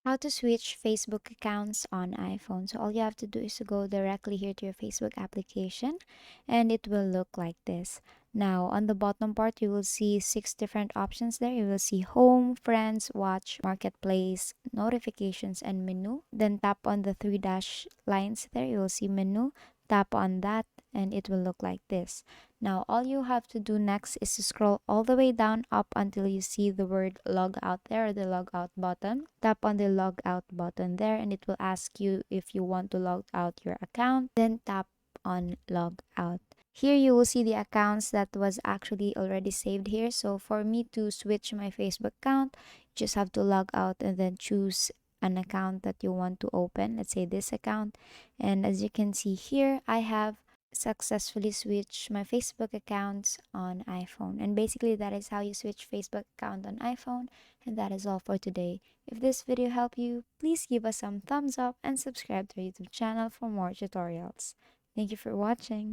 How to switch Facebook accounts on iPhone. So all you have to do is to go directly here to your Facebook application and it will look like this. Now on the bottom part, you will see six different options there. You will see home, friends, watch, marketplace, notifications, and menu. Then tap on the three dash lines there. You will see menu. Tap on that and it will look like this. Now, all you have to do next is to scroll all the way down up until you see the word log out there, or the log out button. Tap on the log out button there and it will ask you if you want to log out your account. Then tap on log out. Here you will see the accounts that was actually already saved here. So for me to switch my Facebook account, you just have to log out and then choose an account that you want to open. Let's say this account. And as you can see here, I have successfully switched my Facebook accounts on iPhone. And basically that is how you switch Facebook account on iPhone. And that is all for today. If this video helped you, please give us some thumbs up and subscribe to our YouTube channel for more tutorials. Thank you for watching.